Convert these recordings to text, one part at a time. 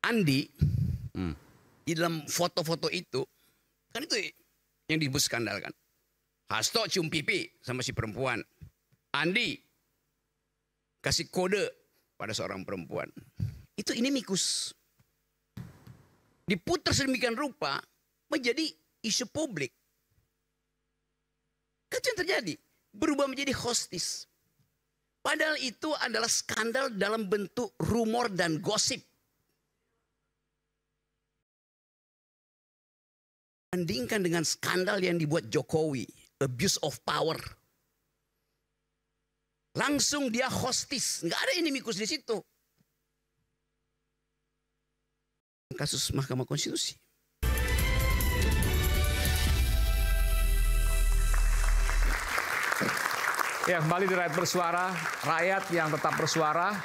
Andi di dalam foto-foto itu kan itu yang disebut skandal kan. Hasto cium pipi sama si perempuan. Andi kasih kode pada seorang perempuan. Itu inimicus. Diputar sedemikian rupa menjadi isu publik. Kan yang terjadi berubah menjadi hostis. Padahal itu adalah skandal dalam bentuk rumor dan gosip. Bandingkan dengan skandal yang dibuat Jokowi, abuse of power. Langsung dia hostis, nggak ada inimicus di situ. Kasus Mahkamah Konstitusi. Ya, kembali di Rakyat Bersuara, rakyat yang tetap bersuara,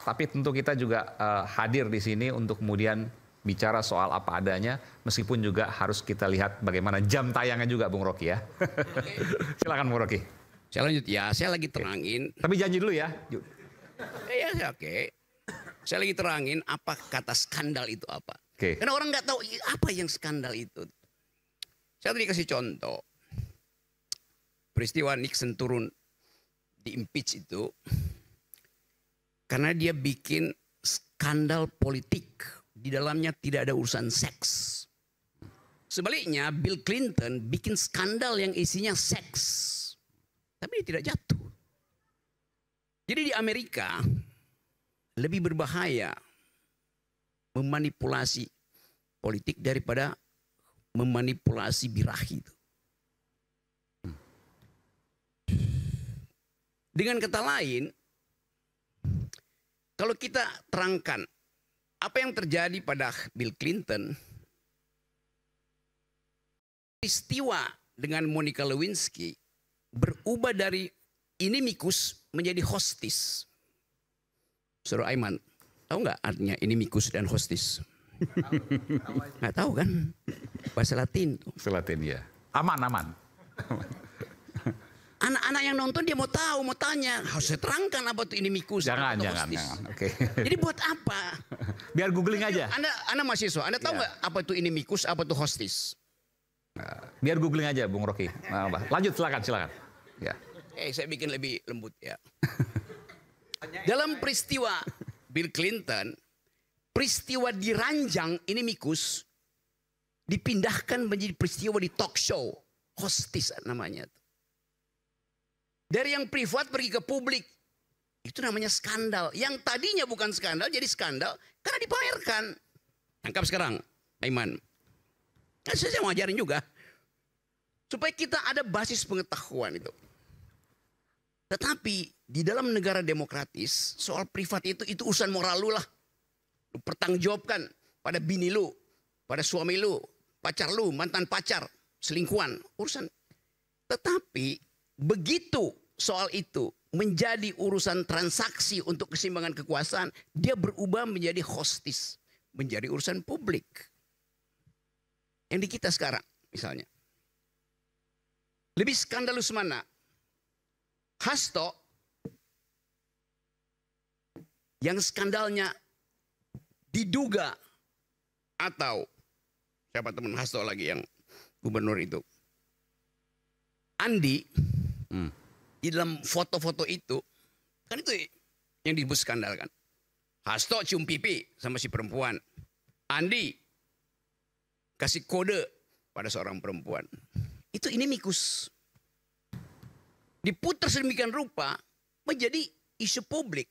tapi tentu kita juga hadir di sini untuk kemudian bicara soal apa adanya, meskipun juga harus kita lihat bagaimana jam tayangnya juga, Bung Rocky ya. Silakan Bung Rocky. Saya lanjut ya, saya lagi terangin. Tapi janji dulu ya. Ya, oke. Saya lagi terangin apa kata skandal itu apa. Oke. Karena orang nggak tahu apa yang skandal itu. Saya tadi kasih contoh. Peristiwa Nixon turun di impeach itu karena dia bikin skandal politik. Di dalamnya tidak ada urusan seks. Sebaliknya Bill Clinton bikin skandal yang isinya seks. Tapi dia tidak jatuh. Jadi di Amerika lebih berbahaya memanipulasi politik daripada memanipulasi birahi itu. Dengan kata lain, kalau kita terangkan apa yang terjadi pada Bill Clinton, peristiwa dengan Monica Lewinsky berubah dari inimicus menjadi hostis. Saudara Aiman, tahu nggak artinya inimicus dan hostis? Nggak tahu kan? Bahasa Latin. Bahasa Latin ya. Aman. Anak-anak yang nonton dia mau tahu, mau tanya. Harus saya terangkan apa itu inimicus. Jangan. Oke. Jadi buat apa? Biar googling aja. Anda mahasiswa, Anda tahu nggak apa itu inimicus, apa itu hostis? Biar googling aja, Bung Rocky. Lanjut, silakan. Ya. Saya bikin lebih lembut ya. Dalam peristiwa Bill Clinton, peristiwa diranjang inimicus dipindahkan menjadi peristiwa di talk show, hostis namanya. Dari yang privat pergi ke publik. Itu namanya skandal. Yang tadinya bukan skandal jadi skandal karena dipamerkan. Tangkap sekarang, Aiman. Kan saya mau ajarin juga. Supaya kita ada basis pengetahuan itu. Tetapi di dalam negara demokratis, soal privat itu urusan moral lu lah. Lu pertanggungjawabkan pada bini lu, pada suami lu, pacar lu, mantan pacar, selingkuhan, urusan. Tetapi begitu soal itu menjadi urusan transaksi untuk keseimbangan kekuasaan, dia berubah menjadi hostis, menjadi urusan publik. Yang di kita sekarang misalnya. Lebih skandalus mana? Hasto yang skandalnya diduga, atau siapa teman Hasto lagi yang gubernur itu, Andi di dalam foto-foto itu kan itu yang disebut skandal kan. Hasto cium pipi sama si perempuan. Andi kasih kode pada seorang perempuan. Itu inimicus. Diputar sedemikian rupa menjadi isu publik.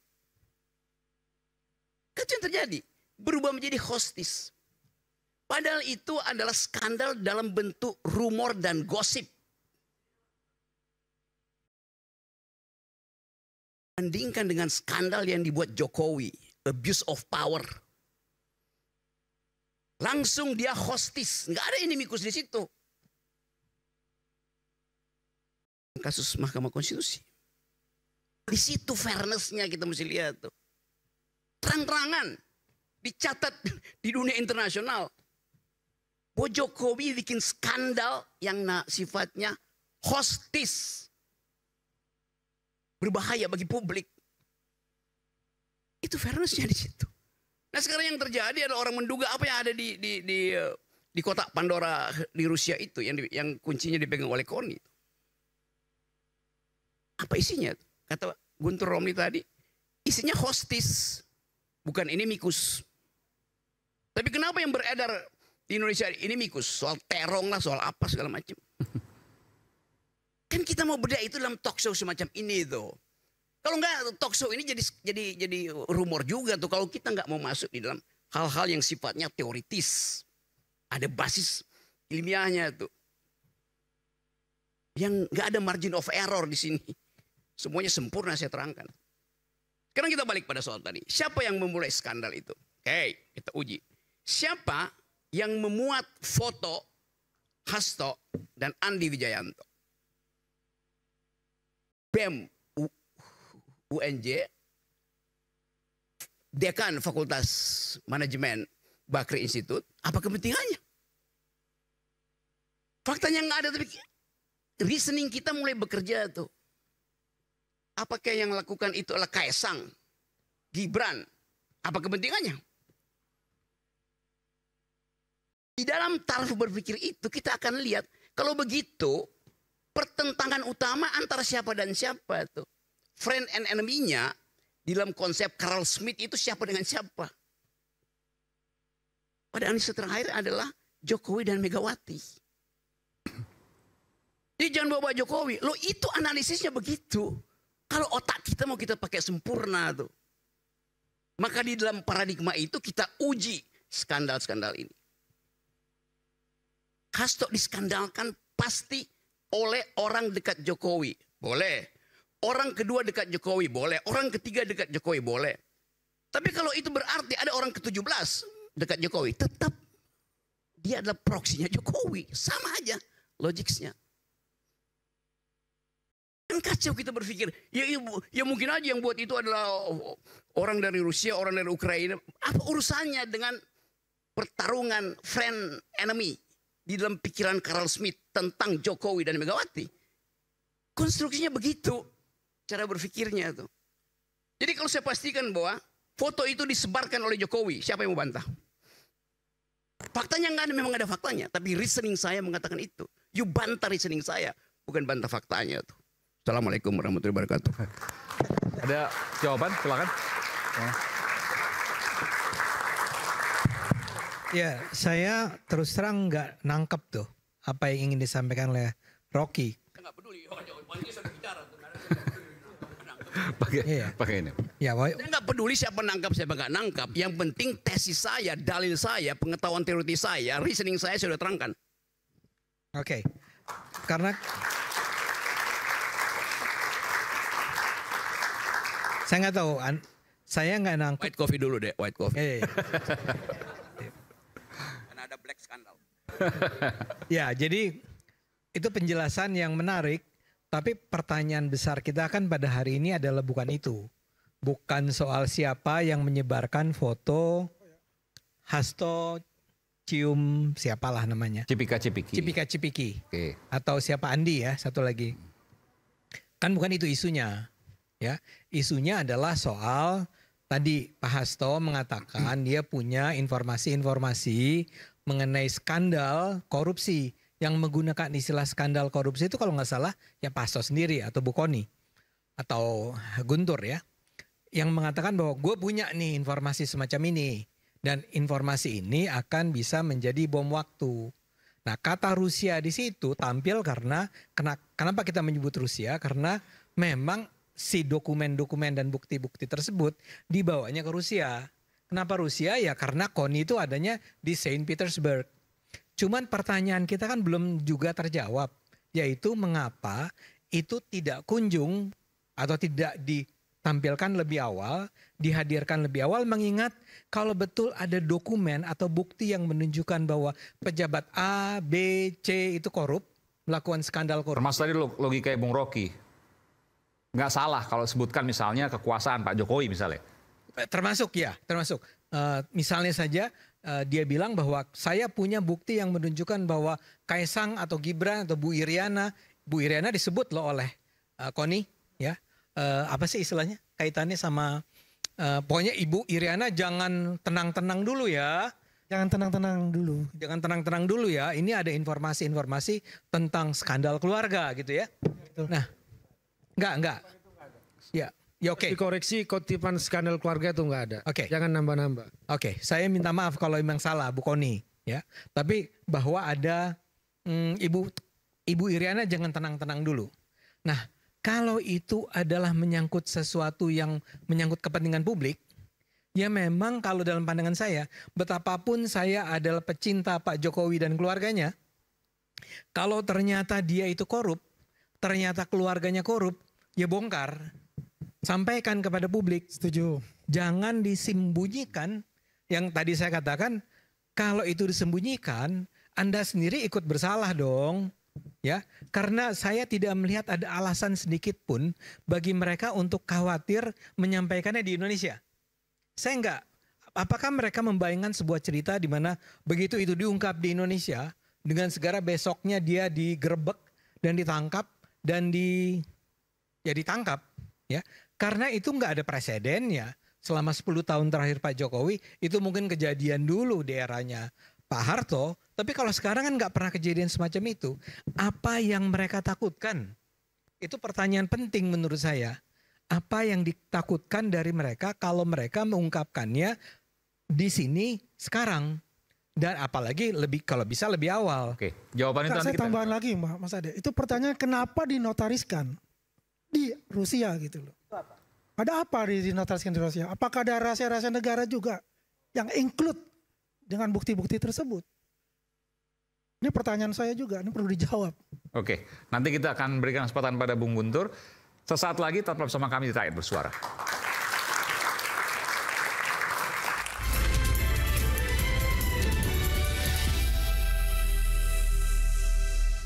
Kan yang terjadi berubah menjadi hostis. Padahal itu adalah skandal dalam bentuk rumor dan gosip. Bandingkan dengan skandal yang dibuat Jokowi, abuse of power. Langsung dia hostis, nggak ada inimicus di situ. Kasus Mahkamah Konstitusi. Di situ fairness-nya kita mesti lihat tuh. Terang-terangan dicatat di dunia internasional. Bahwa Jokowi bikin skandal yang sifatnya hostis. Berbahaya bagi publik. Itu fairness-nya di situ. Nah sekarang yang terjadi adalah orang menduga apa yang ada di kotak Pandora di Rusia itu yang kuncinya dipegang oleh KONI. Apa isinya? Kata Guntur Romli tadi, isinya hostis, bukan inimicus. Tapi kenapa yang beredar di Indonesia inimicus? Soal terong lah, soal apa segala macam. Kan kita mau bedah itu dalam talk show semacam ini tuh. Kalau enggak talk show ini jadi rumor juga tuh kalau kita nggak mau masuk di dalam hal-hal yang sifatnya teoritis. Ada basis ilmiahnya tuh. Yang nggak ada margin of error di sini. Semuanya sempurna saya terangkan. Sekarang kita balik pada soal tadi. Siapa yang memulai skandal itu? Oke, kita uji. Siapa yang memuat foto Hasto dan Andi Wijayanto? BEM UNJ, Dekan Fakultas Manajemen Bakri Institut, apa kepentingannya? Faktanya nggak ada, tapi reasoning kita mulai bekerja tuh. Apakah yang lakukan itu adalah Kaesang, Gibran? Apa kepentingannya? Di dalam taraf berpikir itu kita akan lihat kalau begitu pertentangan utama antara siapa dan siapa tuh. Friend and enemy-nya di dalam konsep Carl Smith itu siapa dengan siapa. Pada analisis terakhir adalah Jokowi dan Megawati. Jadi jangan bawa Jokowi. Loh itu analisisnya begitu. Kalau otak kita mau kita pakai sempurna tuh. Maka di dalam paradigma itu kita uji skandal-skandal ini. Hasto diskandalkan pasti oleh orang dekat Jokowi. Boleh. Orang kedua dekat Jokowi. Boleh. Orang ketiga dekat Jokowi. Boleh. Tapi kalau itu berarti ada orang ke-17 dekat Jokowi. Tetap dia adalah proksinya Jokowi. Sama aja logiknya. Kan kacau kita berpikir. Ya mungkin aja yang buat itu adalah orang dari Rusia, orang dari Ukraina. Apa urusannya dengan pertarungan friend enemy? Di dalam pikiran Carl Smith tentang Jokowi dan Megawati. Konstruksinya begitu. Cara berpikirnya tuh. Jadi kalau saya pastikan bahwa foto itu disebarkan oleh Jokowi. Siapa yang mau bantah? Faktanya nggak ada, memang ada faktanya. Tapi reasoning saya mengatakan itu. You bantah reasoning saya. Bukan bantah faktanya tuh. Assalamualaikum warahmatullahi wabarakatuh. Ada jawaban? Silakan. Ya, saya terus terang nggak nangkep tuh apa yang ingin disampaikan oleh Rocky. Nggak peduli, sudah bicara. Pakai ini. Ya, saya nggak peduli siapa nangkap, siapa nggak nangkap. Yang penting tesis saya, dalil saya, pengetahuan teoritis saya, reasoning saya sudah terangkan. Oke. Karena saya nggak tahu, saya nggak nangkep. White coffee dulu deh, white coffee. Ada black skandal. Ya, jadi itu penjelasan yang menarik, tapi pertanyaan besar kita kan pada hari ini adalah bukan itu. Bukan soal siapa yang menyebarkan foto Hasto cium siapalah namanya. Cipika-Cipiki. Oke. Atau siapa Andi ya, satu lagi. Kan bukan itu isunya. Ya, isunya adalah soal tadi Pak Hasto mengatakan dia punya informasi-informasi mengenai skandal korupsi. Yang menggunakan istilah skandal korupsi itu kalau nggak salah ya Pak Hasto sendiri atau Bu Koni atau Guntur ya. Yang mengatakan bahwa gue punya nih informasi semacam ini. Dan informasi ini akan bisa menjadi bom waktu. Nah kata Rusia di situ tampil karena kenapa kita menyebut Rusia? Karena memang si dokumen-dokumen dan bukti-bukti tersebut dibawanya ke Rusia. Kenapa Rusia? Ya karena KONI itu adanya di Saint Petersburg. Cuman pertanyaan kita kan belum juga terjawab. Yaitu mengapa itu tidak kunjung atau tidak ditampilkan lebih awal, dihadirkan lebih awal, mengingat kalau betul ada dokumen atau bukti yang menunjukkan bahwa pejabat A, B, C itu korup, melakukan skandal korupsi. Termasuk tadi logika Bung Rocky. Nggak salah kalau sebutkan misalnya kekuasaan Pak Jokowi misalnya. Termasuk ya, termasuk. Misalnya saja dia bilang bahwa saya punya bukti yang menunjukkan bahwa Kaesang atau Gibran atau Bu Iriana disebut loh oleh KONI ya. Apa sih istilahnya kaitannya sama Pokoknya Ibu Iriana jangan tenang-tenang dulu ya. Jangan tenang-tenang dulu. Jangan tenang-tenang dulu ya. Ini ada informasi-informasi tentang skandal keluarga gitu ya. Nah, enggak. Ya oke. Dikoreksi, kutipan skandal keluarga itu nggak ada. Oke. Jangan nambah-nambah. Oke, saya minta maaf kalau memang salah Bu Koni ya. Tapi bahwa ada Ibu Iriana jangan tenang-tenang dulu. Nah, kalau itu adalah menyangkut sesuatu yang menyangkut kepentingan publik, ya memang kalau dalam pandangan saya, betapapun saya adalah pecinta Pak Jokowi dan keluarganya, kalau ternyata dia itu korup, ternyata keluarganya korup, ya bongkar. Sampaikan kepada publik. Setuju. Jangan disembunyikan. Yang tadi saya katakan, kalau itu disembunyikan, Anda sendiri ikut bersalah dong. Ya, karena saya tidak melihat ada alasan sedikit pun bagi mereka untuk khawatir menyampaikannya di Indonesia. Saya enggak. Apakah mereka membayangkan sebuah cerita di mana begitu itu diungkap di Indonesia, dengan segera besoknya dia digerebek dan ditangkap dan ditangkap, ya? Karena itu enggak ada presidennya. Selama 10 tahun terakhir Pak Jokowi itu mungkin kejadian dulu di eranya Pak Harto, tapi kalau sekarang kan nggak pernah kejadian semacam itu. Apa yang mereka takutkan? Itu pertanyaan penting menurut saya. Apa yang ditakutkan dari mereka kalau mereka mengungkapkannya di sini sekarang? Dan apalagi kalau bisa lebih awal. Oke, jawaban itu nanti Saya tambahan lagi Mas Ade. Itu pertanyaan kenapa dinotariskan di Rusia gitu loh. Ada apa dinotariskan di Rusia? Apakah ada rahasia-rahasia negara juga yang include dengan bukti-bukti tersebut? Ini pertanyaan saya juga, ini perlu dijawab. Oke, nanti kita akan berikan kesempatan pada Bung Guntur. Sesaat lagi tetap bersama kami di Rakyat Bersuara.